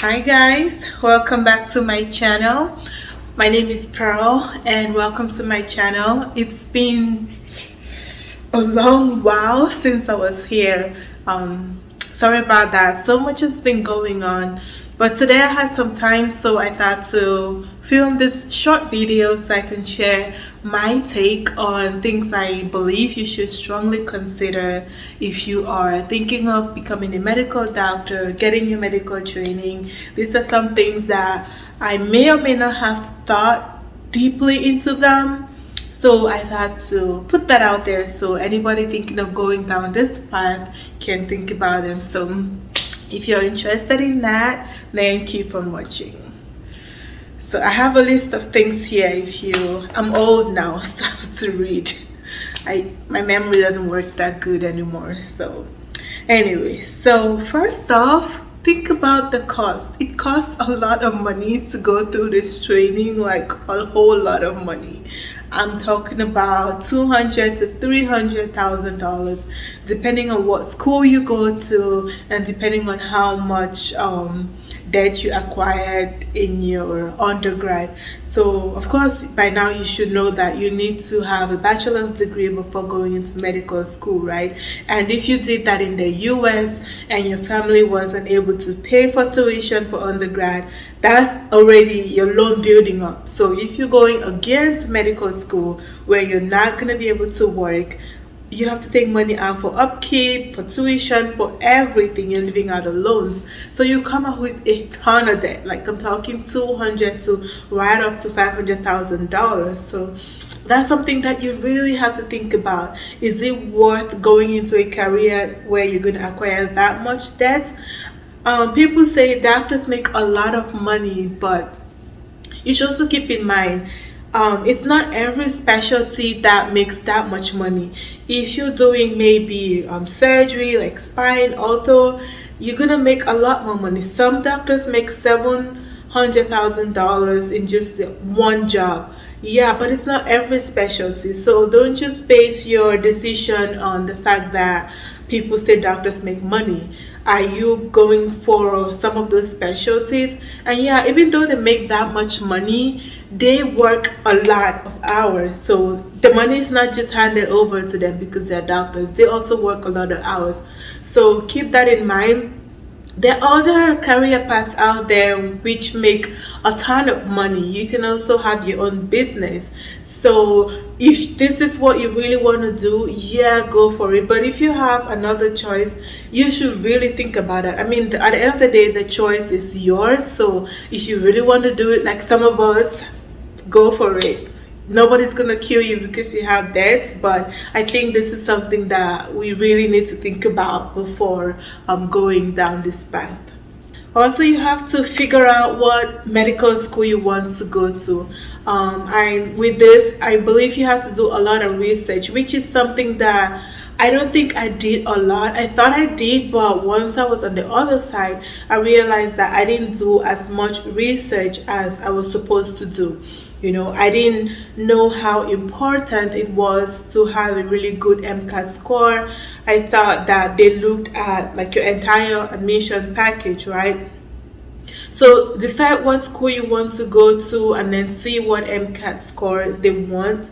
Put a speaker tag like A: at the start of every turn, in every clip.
A: Hi guys, welcome back to my channel. My name is Pearl and welcome to my channel. It's been a long while since I was here. Sorry about that. So much has been going on. But today I had some time, so I thought to film this short video so I can share my take on things I believe you should strongly consider if you are thinking of becoming a medical doctor, getting your medical training. These are some things that I may or may not have thought deeply into them. So I thought to put that out there so anybody thinking of going down this path can think about them. So if you're interested in that, then keep on watching. So I have a list of things here. I'm old now, so I have to read. My memory doesn't work that good anymore. So anyway, so first off, think about the cost. It costs a lot of money to go through this training, like a whole lot of money. I'm talking about $200,000 to $300,000, depending on what school you go to and depending on how much debt you acquired in your undergrad. So of course by now you should know that you need to have a bachelor's degree before going into medical school, right? And if you did that in the US and your family wasn't able to pay for tuition for undergrad, that's already your loan building up. So if you're going again to medical school where you're not going to be able to work, you have to take money out for upkeep, for tuition, for everything. You're living out of loans. So you come up with a ton of debt. Like I'm talking $200,000 to right up to $500,000. So that's something that you really have to think about. Is it worth going into a career where you're going to acquire that much debt? People say doctors make a lot of money, but you should also keep in mind it's not every specialty that makes that much money. If you're doing maybe surgery like spine, ortho, you're gonna make a lot more money. Some doctors make $700,000 in just one job. Yeah, but it's not every specialty. So don't just base your decision on the fact that people say doctors make money. Are you going for some of those specialties? And yeah, even though they make that much money, they work a lot of hours. So the money is not just handed over to them because they're doctors. They also work a lot of hours. So keep that in mind. There are other career paths out there which make a ton of money. You can also have your own business. So if this is what you really want to do, yeah, go for it. But if you have another choice, you should really think about it. I mean, at the end of the day, the choice is yours. So if you really want to do it, like some of us, go for it. Nobody's gonna kill you because you have debts, but I think this is something that we really need to think about before going down this path. Also, you have to figure out what medical school you want to go to. With this, I believe you have to do a lot of research, which is something that I don't think I did a lot. I thought I did, but once I was on the other side, I realized that I didn't do as much research as I was supposed to do. I didn't know how important it was to have a really good MCAT score. I thought that they looked at like your entire admission package, right? So decide what school you want to go to and then see what MCAT score they want.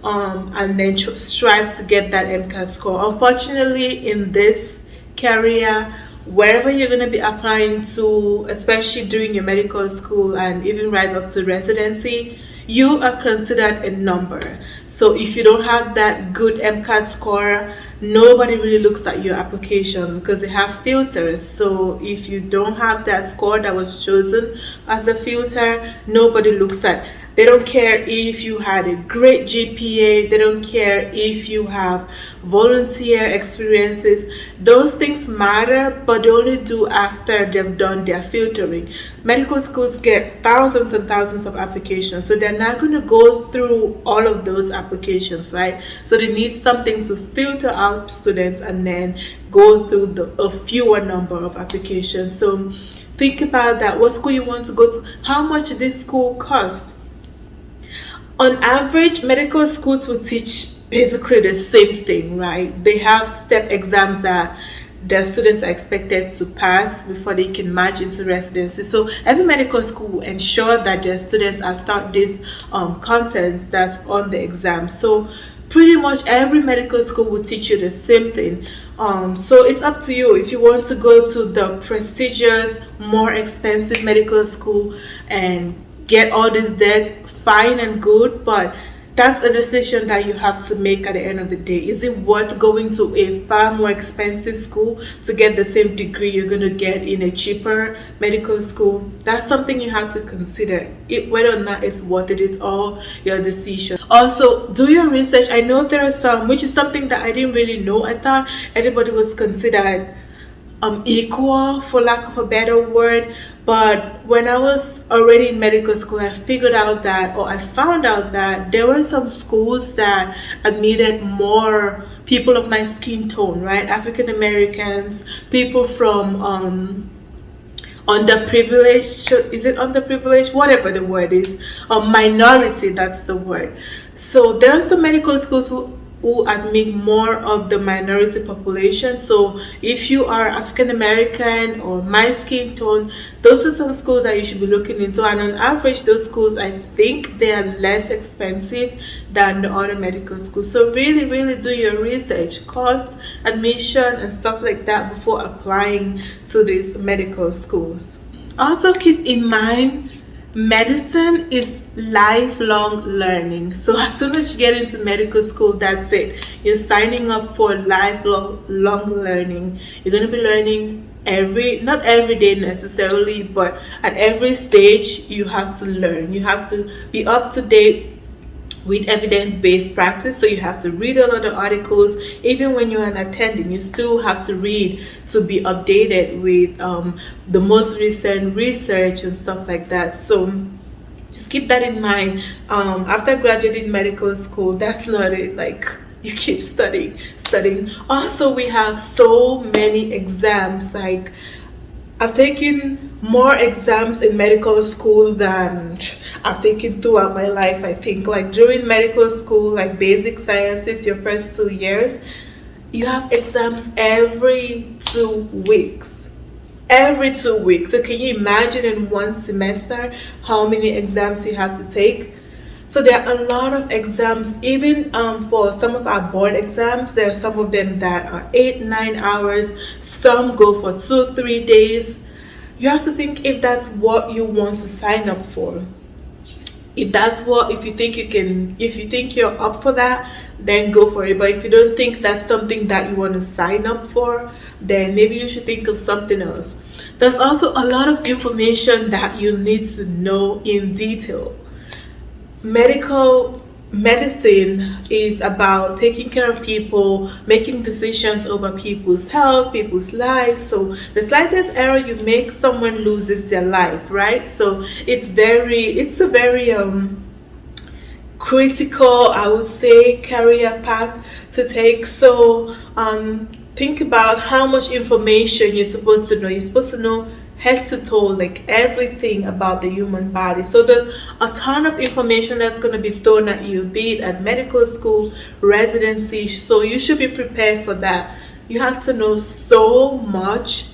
A: And then strive to get that MCAT score. Unfortunately, in this career, wherever you're going to be applying to, especially during your medical school and even right up to residency, you are considered a number. So if you don't have that good MCAT score, nobody really looks at your application because they have filters. So if you don't have that score that was chosen as a filter, nobody looks at. They don't care if you had a great GPA. They don't care if you have volunteer experiences. Those things matter, but they only do after they've done their filtering. Medical schools get thousands and thousands of applications, so they're not going to go through all of those applications, right? So they need something to filter out students and then go through a fewer number of applications. So think about that. What school you want to go to? How much this school costs? On average, medical schools will teach basically the same thing, right? They have step exams that their students are expected to pass before they can march into residency. So every medical school will ensure that their students are taught this content that's on the exam. So pretty much every medical school will teach you the same thing. So it's up to you if you want to go to the prestigious, more expensive medical school and get all this debt, fine and good, but that's a decision that you have to make at the end of the day. Is it worth going to a far more expensive school to get the same degree you're going to get in a cheaper medical school? That's something you have to consider. Whether or not it's worth it, it's all your decision. Also, do your research. I know there are some, which is something that I didn't really know. I thought everybody was considered equal, for lack of a better word. But when I was already in medical school, I found out that there were some schools that admitted more people of my skin tone, right? African Americans, people from underprivileged, is it underprivileged, whatever the word is, minority, that's the word. So there are some medical schools who admit more of the minority population. So if you are African American or my skin tone, those are some schools that you should be looking into. And on average, those schools, I think they are less expensive than the other medical schools. So really, really do your research, cost, admission, and stuff like that before applying to these medical schools. Also keep in mind, medicine is lifelong learning. So as soon as you get into medical school, that's it. You're signing up for lifelong learning. You're going to be learning not every day necessarily, but at every stage you have to learn. You have to be up to date with evidence-based practice. So you have to read a lot of articles. Even when you're an attending, you still have to read to be updated with the most recent research and stuff like that. So just keep that in mind. After graduating medical school, that's not it. Like, you keep studying. Also, we have so many exams. Like, I've taken more exams in medical school than I've taken throughout my life, I think. Like, during medical school, like basic sciences, your first 2 years, you have exams every 2 weeks. Every 2 weeks. So can you imagine in one semester how many exams you have to take? So there are a lot of exams. Even for some of our board exams, there are some of them that are 8-9 hours. Some go for 2-3 days. You have to think if that's what you want to sign up for. If you think you're up for that, then go for it. But if you don't think that's something that you want to sign up for, then maybe you should think of something else. There's also a lot of information that you need to know in detail. Medicine is about taking care of people, making decisions over people's health, people's lives. So the slightest error you make, someone loses their life, right? So it's a very critical, I would say, career path to take. So think about how much information you're supposed to know. You're supposed to know head to toe, like everything about the human body. So there's a ton of information that's going to be thrown at you, be it at medical school, residency. So you should be prepared for that. You have to know so much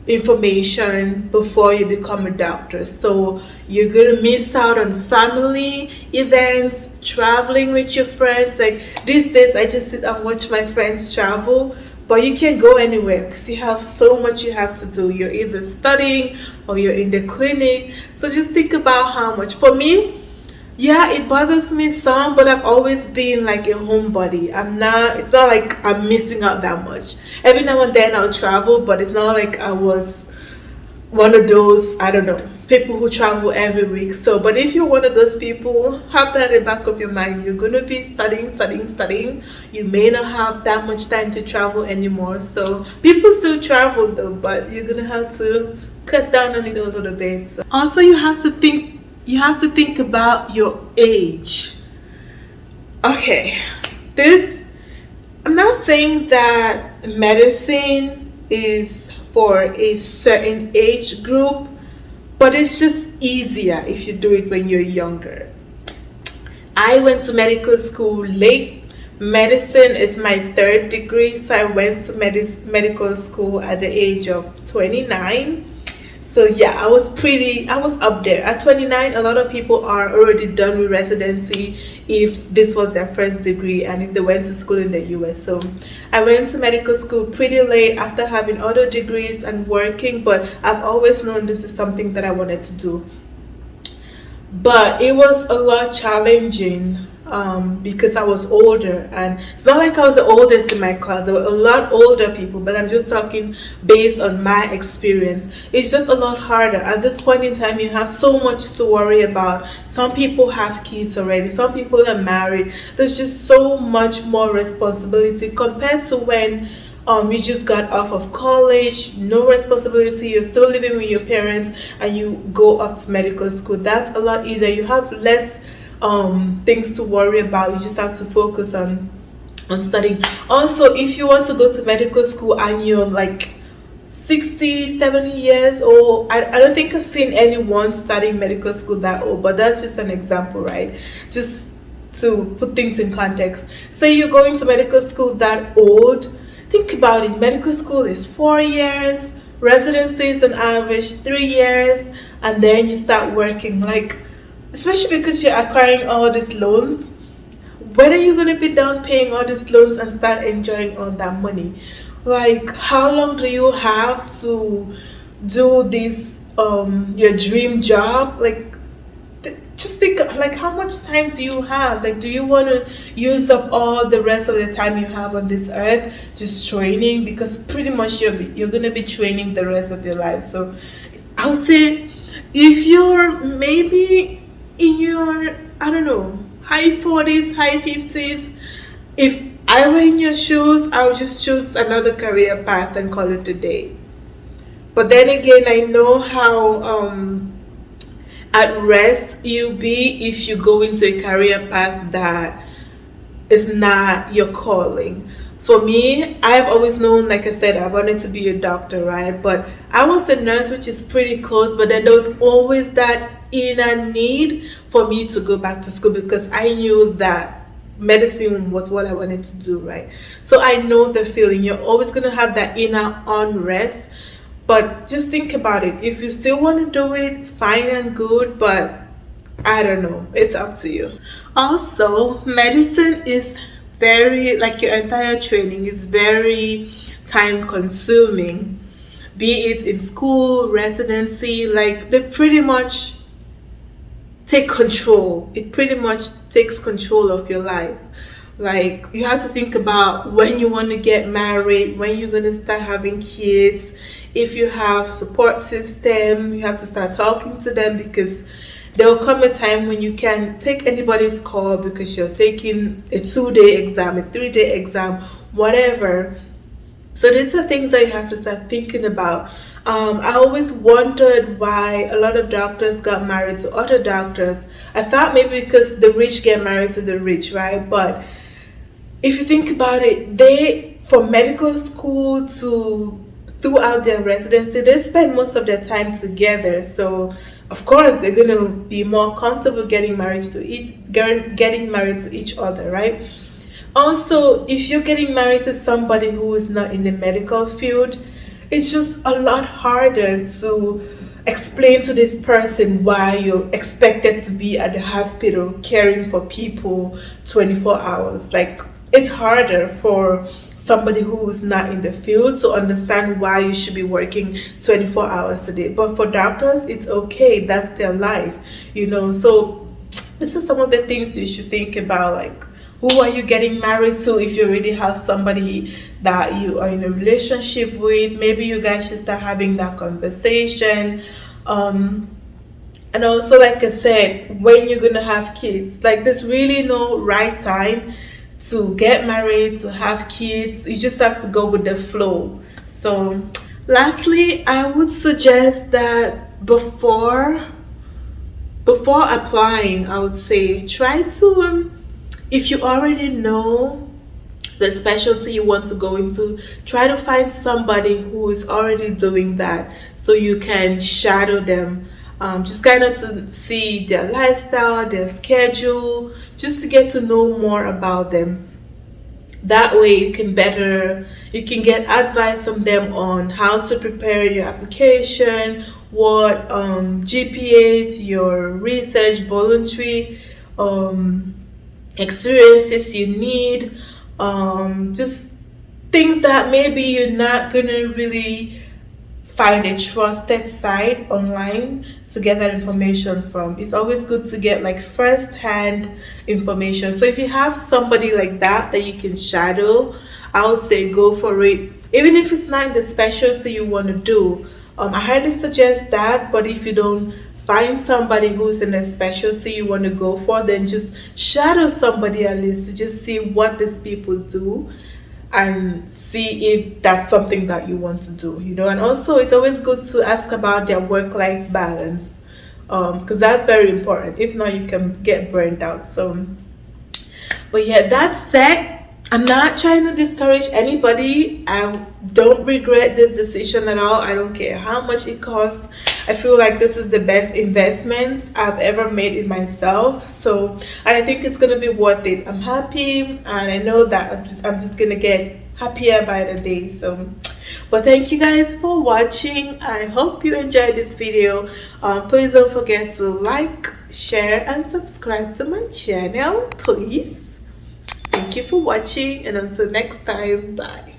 A: information before you become a doctor. So you're going to miss out on family events, traveling with your friends. Like these days, I just sit and watch my friends travel. But you can't go anywhere because you have so much you have to do. You're either studying or you're in the clinic. So just think about how much. For me, yeah, it bothers me some, but I've always been like a homebody. It's not like I'm missing out that much. Every now and then I'll travel, but it's not like I was one of those, I don't know, people who travel every week. So, but if you're one of those people, have that in the back of your mind. You're going to be studying. You may not have that much time to travel anymore. So people still travel though, but you're going to have to cut down on it a little bit. So, also, you have to think about your age. Okay, I'm not saying that medicine is for a certain age group, but it's just easier if you do it when you're younger. I went to medical school late, Medicine is my third degree, so I went to medical school at the age of 29. So yeah, I was up there. At 29, a lot of people are already done with residency if this was their first degree and if they went to school in the US. So I went to medical school pretty late after having other degrees and working, but I've always known this is something that I wanted to do. But it was a lot challenging, because I was older, and it's not like I was the oldest in my class. There were a lot older people, but I'm just talking based on my experience. It's just a lot harder at this point in time. You have so much to worry about. Some people have kids already, some people are married. There's just so much more responsibility compared to when you just got off of college, no responsibility, you're still living with your parents, and you go up to medical school. That's a lot easier. You have less things to worry about. You just have to focus on studying. Also, if you want to go to medical school and you're like 60, 70 years old, I don't think I've seen anyone studying medical school that old, but that's just an example, right? Just to put things in context. Say you're going to medical school that old. Think about it. Medical school is 4 years, residency is on average 3 years, and then you start working. Like, especially because you're acquiring all these loans, when are you going to be done paying all these loans and start enjoying all that money? Like, how long do you have to do this your dream job? Like, just think, like, how much time do you have? Like, do you want to use up all the rest of the time you have on this earth just training? Because pretty much you're going to be training the rest of your life. So I would say, if you're maybe in your, I don't know, high 40s, high 50s, if I were in your shoes, I would just choose another career path and call it a day. But then again, I know how at rest you'll be if you go into a career path that is not your calling. For me, I've always known, like I said, I wanted to be a doctor, right? But I was a nurse, which is pretty close, but then there was always that inner need for me to go back to school because I knew that medicine was what I wanted to do, right? So I know the feeling. You're always going to have that inner unrest. But just think about it. If you still want to do it, fine and good, but I don't know. It's up to you. Also, medicine is very, like your entire training is very time consuming. Be it in school, residency, like they pretty much take control. It pretty much takes control of your life. Like, you have to think about when you want to get married, when you're going to start having kids. If you have support system, you have to start talking to them because there will come a time when you can't take anybody's call because you're taking a 2-day exam, a 3-day exam, whatever. So these are things that you have to start thinking about. I always wondered why a lot of doctors got married to other doctors. I thought maybe because the rich get married to the rich, right? But if you think about it, they, from medical school to throughout their residency, they spend most of their time together. So of course they're going to be more comfortable getting married to each other, right? Also, if you're getting married to somebody who is not in the medical field, it's just a lot harder to explain to this person why you're expected to be at the hospital caring for people 24 hours. Like, it's harder for somebody who is not in the field to understand why you should be working 24 hours a day. But for doctors, it's okay. That's their life, you know. So this is some of the things you should think about, like, who are you getting married to? If you already have somebody that you are in a relationship with, maybe you guys should start having that conversation. And also, like I said, when you're gonna have kids, like, there's really no right time to get married, to have kids. You just have to go with the flow. So lastly, I would suggest that before applying, I would say try to, if you already know the specialty you want to go into, try to find somebody who is already doing that so you can shadow them. Just kind of to see their lifestyle, their schedule, just to get to know more about them. That way you can get advice from them on how to prepare your application, what GPAs, your research, voluntary um, experiences you need, just things that maybe you're not gonna really find a trusted site online to get that information from. It's always good to get like first hand information. So if you have somebody like that you can shadow, I would say go for it. Even if it's not the specialty you want to do, I highly suggest that. But if you don't find somebody who's in a specialty you want to go for, then just shadow somebody at least to just see what these people do and see if that's something that you want to do, and also it's always good to ask about their work-life balance, because that's very important. If not, you can get burned out. So but yeah, that said, I'm not trying to discourage anybody. I don't regret this decision at all. I don't care how much it costs. I feel like this is the best investment I've ever made in myself. So, and I think it's gonna be worth it. I'm happy, and I know that I'm just gonna get happier by the day. So, but thank you guys for watching. I hope you enjoyed this video. Please don't forget to like, share, and subscribe to my channel, please. Thank you for watching, and until next time, bye.